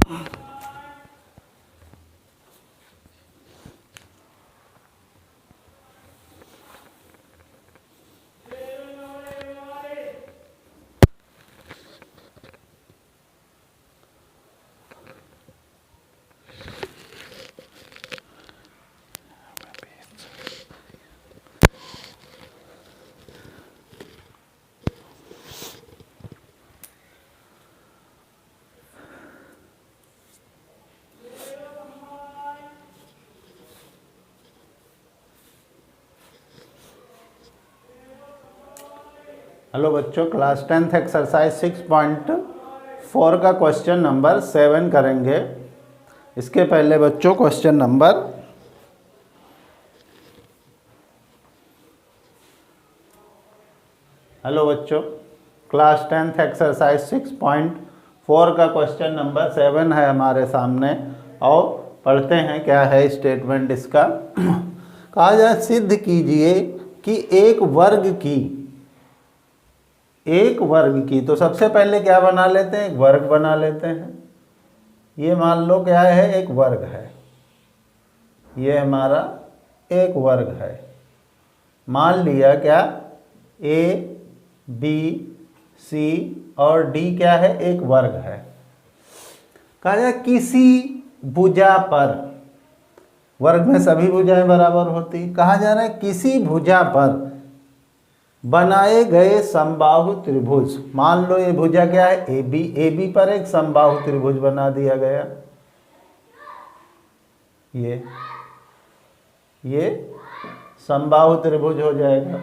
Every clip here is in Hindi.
हेलो बच्चों, क्लास 10th एक्सरसाइज 6.4 का क्वेश्चन नंबर 7 करेंगे। इसके पहले बच्चों क्वेश्चन नंबर हेलो बच्चों, क्लास 10th एक्सरसाइज 6.4 का क्वेश्चन नंबर 7 है हमारे सामने। और पढ़ते हैं क्या है स्टेटमेंट इसका। कहा जाए सिद्ध कीजिए कि एक वर्ग की, तो सबसे पहले क्या बना लेते हैं, एक वर्ग बना लेते हैं। ये मान लो क्या है, एक वर्ग है, ये हमारा एक वर्ग है। मान लिया क्या, ए बी सी और डी क्या है, एक वर्ग है। कहा जाए किसी भुजा पर, वर्ग में सभी भुजाएं बराबर होती, कहा जा रहा है किसी भुजा पर बनाए गए समबाहु त्रिभुज। मान लो ये भुजा क्या है, ए बी पर एक समबाहु त्रिभुज बना दिया गया। ये समबाहु त्रिभुज हो जाएगा।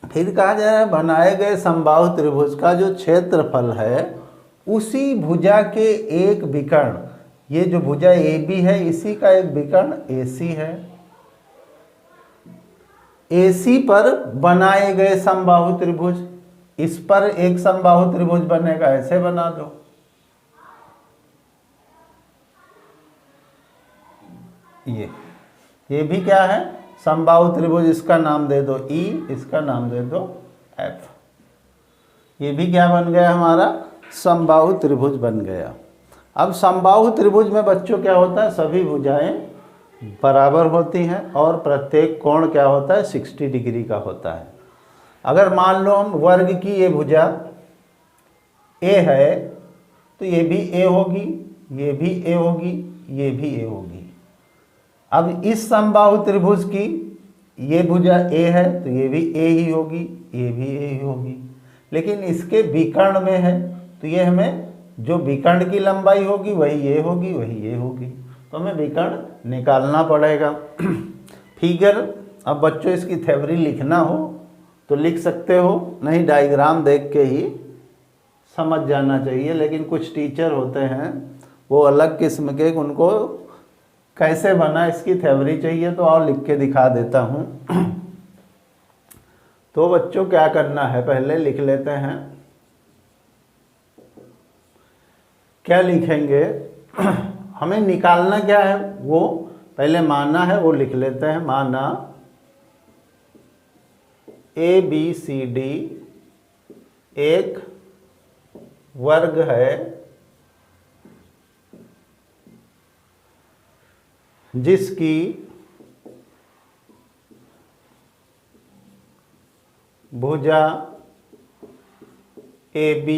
फिर कहा जा रहा है बनाए गए समबाहु त्रिभुज का जो क्षेत्रफल है उसी भुजा के एक विकर्ण, ये जो भुजा ए बी है इसी का एक विकर्ण AC है। AC पर बनाए गए समबाहु त्रिभुज, इस पर एक समबाहु त्रिभुज बनेगा, ऐसे बना दो। ये भी क्या है, समबाहु त्रिभुज, इसका नाम दे दो E, इसका नाम दे दो F। ये भी क्या बन गया, हमारा समबाहु त्रिभुज बन गया। अब समबाहु त्रिभुज में बच्चों क्या होता है, सभी भुजाएं बराबर होती हैं और प्रत्येक कोण क्या होता है, 60 डिग्री का होता है। अगर मान लो हम वर्ग की ये भुजा A है तो ये भी A होगी, ये भी A होगी, ये भी A होगी। अब इस समबाहु त्रिभुज की ये भुजा A है तो ये भी A ही होगी, ये भी A ही होगी। लेकिन इसके विकर्ण में है तो ये हमें जो विकर्ण की लंबाई होगी वही ये होगी, वही ये होगी, तो हमें विकर्ण निकालना पड़ेगा। फिगर, अब बच्चों इसकी थ्योरी लिखना हो तो लिख सकते हो, नहीं डायग्राम देख के ही समझ जाना चाहिए। लेकिन कुछ टीचर होते हैं वो अलग किस्म के, उनको कैसे बना इसकी थ्योरी चाहिए, तो और लिख के दिखा देता हूँ। तो बच्चों क्या करना है, पहले लिख लेते हैं। क्या लिखेंगे, हमें निकालना क्या है, वो पहले माना है वो लिख लेते हैं। माना ABCD एक वर्ग है जिसकी भुजा AB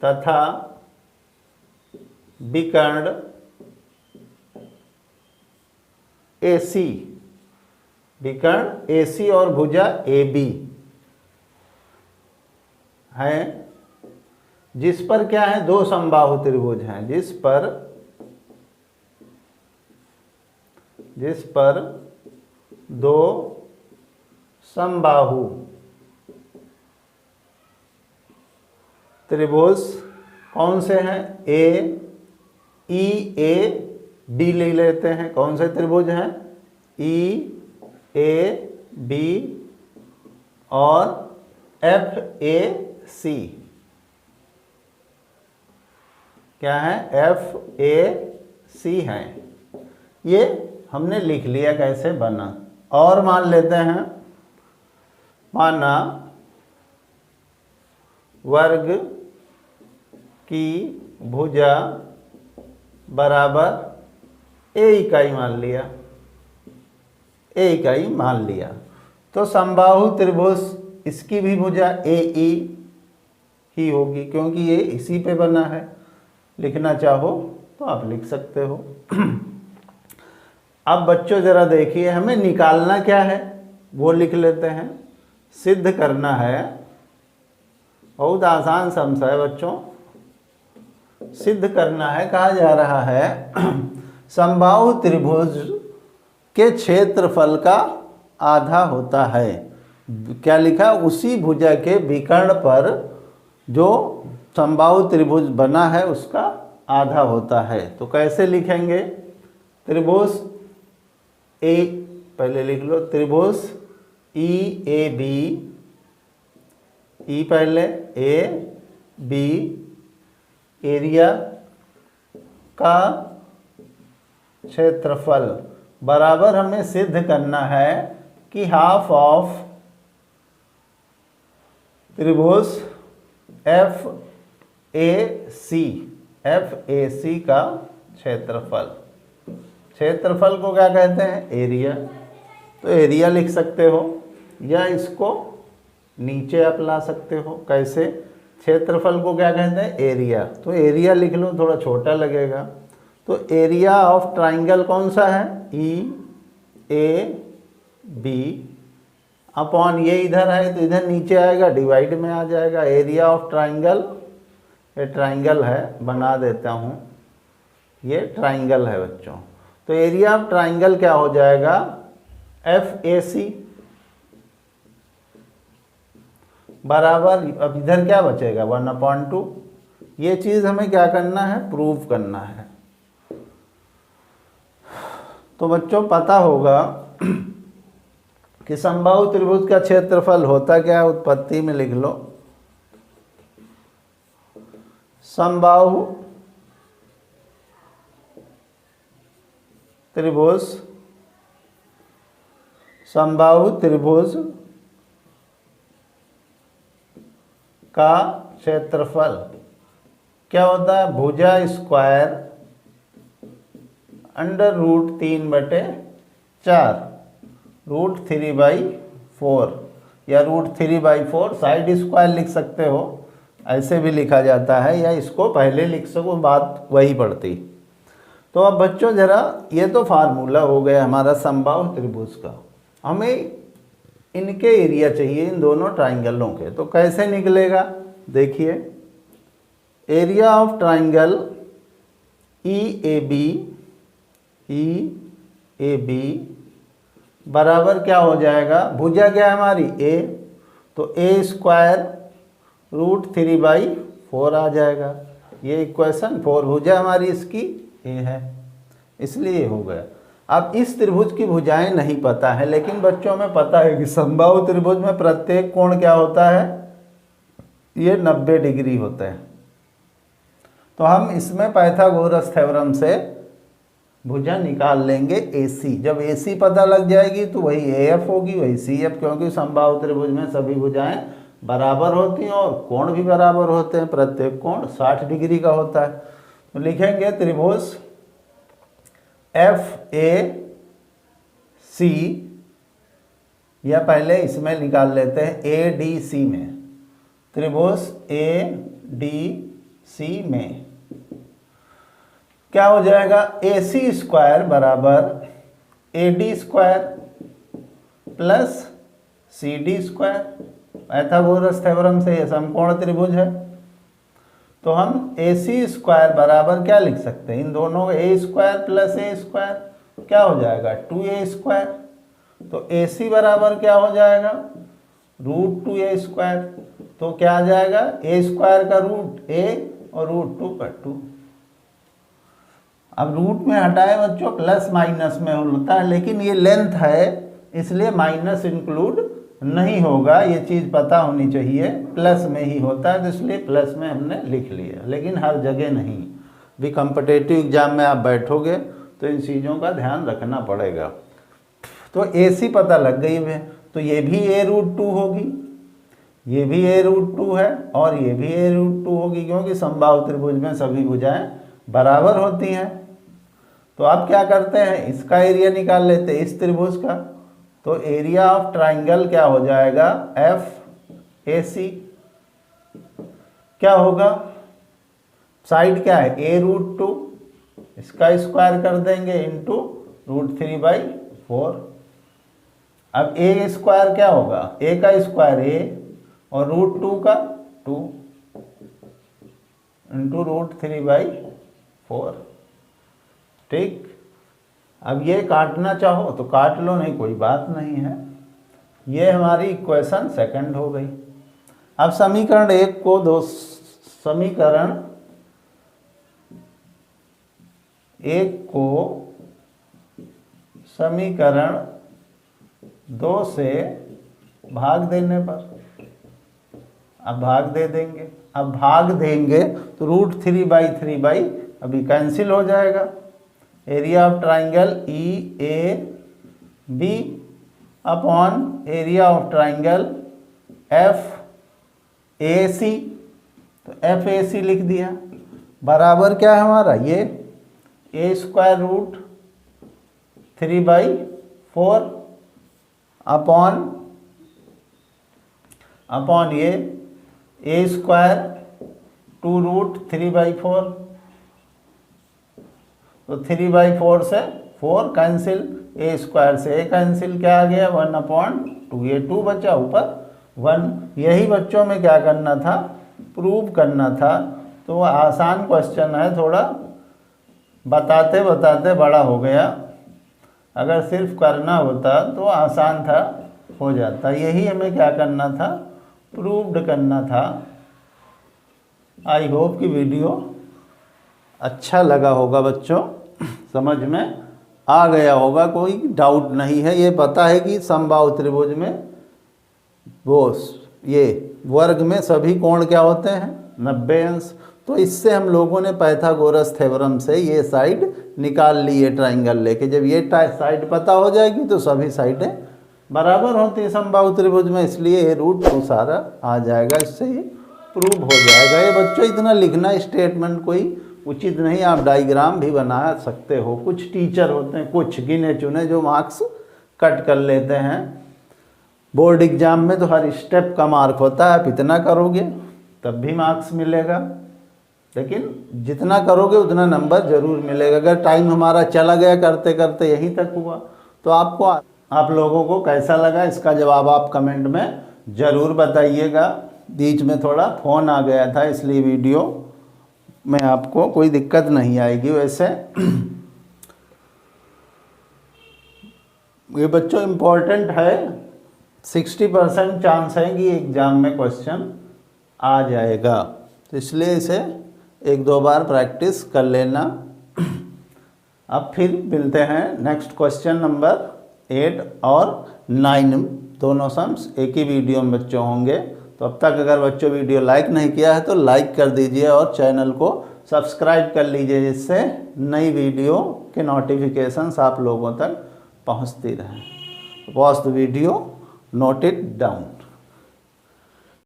तथा विकर्ण AC, विकर्ण AC और भुजा AB है, जिस पर क्या है, दो समबाहु त्रिभुज हैं, जिस पर दो समबाहु त्रिभुज कौन से हैं, EAD ले लेते हैं। कौन से त्रिभुज हैं, EAB और FAC। क्या है, FAC हैं। ये हमने लिख लिया कैसे बना। और मान लेते हैं, माना वर्ग की भुजा बराबर ए इकाई मान लिया, ए इकाई मान लिया। तो समबाहु त्रिभुज इसकी भी भुजा ए ई ही होगी, क्योंकि ये इसी पे बना है। लिखना चाहो तो आप लिख सकते हो। अब बच्चों जरा देखिए, हमें निकालना क्या है वो लिख लेते हैं। सिद्ध करना है, बहुत आसान समस्या है बच्चों। सिद्ध करना है, कहा जा रहा है समबाहु त्रिभुज के क्षेत्रफल का आधा होता है। क्या लिखा? उसी भुजा के विकर्ण पर जो समबाहु त्रिभुज बना है उसका आधा होता है। तो कैसे लिखेंगे? त्रिभुज ए, पहले लिख लो त्रिभुज ई ए बी, ई पहले ए बी, एरिया का क्षेत्रफल बराबर हमें सिद्ध करना है कि हाफ ऑफ त्रिभुज F A C, F A C का क्षेत्रफल। क्षेत्रफल को क्या कहते हैं? एरिया। तो एरिया लिख सकते हो, या इसको नीचे आप ला सकते हो। कैसे? क्षेत्रफल को क्या कहते हैं? एरिया। तो एरिया लिख लो, थोड़ा छोटा लगेगा। तो एरिया ऑफ ट्राइंगल कौन सा है? ई ए बी अपॉन ये इधर है तो इधर नीचे आएगा, डिवाइड में आ जाएगा। एरिया ऑफ ट्राइंगल, ये ट्राइंगल है, बना देता हूँ, ये ट्राइंगल है बच्चों। तो एरिया ऑफ ट्राइंगल क्या हो जाएगा? एफ ए सी बराबर, अब इधर क्या बचेगा? 1/2। ये चीज़ हमें क्या करना है? प्रूव करना है। तो बच्चों पता होगा कि समबाहु त्रिभुज का क्षेत्रफल होता क्या है? उत्पत्ति में लिख लो, समबाहु त्रिभुज, समबाहु त्रिभुज का क्षेत्रफल क्या होता है? भुजा स्क्वायर अंडर रूट 3/4, रूट 3/4 या रूट 3/4 साइड स्क्वायर लिख सकते हो, ऐसे भी लिखा जाता है, या इसको पहले लिख सको, बात वही पड़ती। तो अब बच्चों जरा, ये तो फार्मूला हो गया हमारा समबाहु त्रिभुज का। हमें इनके एरिया चाहिए, इन दोनों ट्राइंगलों के। तो कैसे निकलेगा? देखिए, area of triangle E A B बराबर क्या हो जाएगा? भुजा क्या है हमारी? ए, तो ए स्क्वायर रूट 3/4 आ जाएगा। ये इक्वेशन 4, भुजा हमारी इसकी ए है, इसलिए हो गया। अब इस त्रिभुज की भुजाएं नहीं पता है, लेकिन बच्चों में पता है कि समबाहु त्रिभुज में प्रत्येक कोण क्या होता है? ये 90 डिग्री होते हैं। तो हम इसमें पाइथागोरस थ्योरम से भुजा निकाल लेंगे AC। जब AC पता लग जाएगी तो वही AF होगी, वही CF, क्योंकि समबाहु त्रिभुज में सभी भुजाएं बराबर होती हैं और कोण भी बराबर होते हैं। प्रत्येक कोण 60 डिग्री का होता है। तो लिखेंगे त्रिभुज FAC, या पहले इसमें निकाल लेते हैं ADC में, त्रिभुज ADC में क्या हो जाएगा? AC स्क्वायर बराबर AD square plus CD square. Pythagoras theorem से यह समकोण त्रिभुज है। तो हम AC स्क्वायर बराबर क्या लिख सकते हैं? इन दोनों A square plus A square क्या हो जाएगा? 2A square. तो AC बराबर क्या हो जाएगा? Root 2A square. तो क्या आ जाएगा? A स्क्वायर का रूट A और रूट 2 का 2। अब रूट में हटाए बच्चों, प्लस माइनस में होता है, लेकिन ये लेंथ है इसलिए माइनस इंक्लूड नहीं होगा। ये चीज़ पता होनी चाहिए, प्लस में ही होता है, तो इसलिए प्लस में हमने लिख लिया, लेकिन हर जगह नहीं। भी कॉम्पिटिटिव एग्जाम में आप बैठोगे तो इन चीज़ों का ध्यान रखना पड़ेगा। तो AC पता लग गई है, तो ये भी A रूट 2 होगी, ये भी a√2 है और ये भी a√2 होगी, क्योंकि समबाहु त्रिभुज में सभी भुजाएं बराबर होती हैं। तो आप क्या करते हैं, इसका एरिया निकाल लेते हैं, इस त्रिभुज का। तो एरिया ऑफ ट्राइंगल क्या हो जाएगा, FAC। क्या होगा, साइड क्या है a√2, इसका स्क्वायर कर देंगे इंटू √3/4। अब a स्क्वायर क्या होगा, a का स्क्वायर a और √2 का 2 इंटू √3/4। ठीक, अब ये काटना चाहो तो काट लो, नहीं कोई बात नहीं है। ये हमारी इक्वेशन सेकंड हो गई। अब समीकरण 1 को समीकरण 2 से भाग देने पर, अब भाग दे देंगे। अब भाग देंगे तो √3/3 अभी कैंसिल हो जाएगा। Area of triangle EAB upon area of triangle FAC, तो FAC लिख दिया। बराबर क्या है हमारा, ये a²√3/4 अपॉन ये a²2√3/4। तो 3/4 से 4 कैंसिल, a² से a कैंसिल, क्या आ गया 1/2, ये 2 बचा, ऊपर 1। यही बच्चों में क्या करना था, प्रूव करना था। तो वो आसान क्वेश्चन है, थोड़ा बताते बताते बड़ा हो गया। अगर सिर्फ करना होता तो आसान था, हो जाता। यही हमें क्या करना था, प्रूव्ड करना था। आई होप कि वीडियो अच्छा लगा होगा बच्चों, समझ में आ गया होगा, कोई डाउट नहीं है। ये पता है कि समबाहु त्रिभुज में वो ये वर्ग में सभी कोण क्या होते हैं, 90 अंश। तो इससे हम लोगों ने पाइथागोरस थ्योरम से ये साइड निकाल ली है ट्राइंगल लेके। जब ये साइड पता हो जाएगी तो सभी साइडें बराबर होती है समबाहु त्रिभुज में, इसलिए ये √2 सारा आ जाएगा, इससे ये प्रूव हो जाएगा। ये बच्चों इतना लिखना स्टेटमेंट कोई उचित नहीं, आप डायग्राम भी बना सकते हो। कुछ टीचर होते हैं, कुछ गिने चुने, जो मार्क्स कट कर लेते हैं। बोर्ड एग्जाम में तो हर स्टेप का मार्क होता है, आप इतना करोगे तब भी मार्क्स मिलेगा, लेकिन जितना करोगे उतना नंबर जरूर मिलेगा। अगर टाइम हमारा चला गया करते करते यहीं तक हुआ, तो आप लोगों को कैसा लगा इसका जवाब आप कमेंट में ज़रूर बताइएगा। बीच में थोड़ा फ़ोन आ गया था, इसलिए वीडियो में आपको कोई दिक्कत नहीं आएगी। वैसे ये बच्चों इम्पोर्टेंट है, 60% चांस है कि एग्ज़ाम में क्वेश्चन आ जाएगा, तो इसलिए इसे 1-2 बार प्रैक्टिस कर लेना। अब फिर मिलते हैं नेक्स्ट क्वेश्चन नंबर 8 और 9, दोनों सम्स एक ही वीडियो में बच्चों होंगे। तो अब तक अगर बच्चों वीडियो लाइक नहीं किया है तो लाइक कर दीजिए और चैनल को सब्सक्राइब कर लीजिए, जिससे नई वीडियो के नोटिफिकेशंस आप लोगों तक पहुंचती रहें। Watch the video, note it down.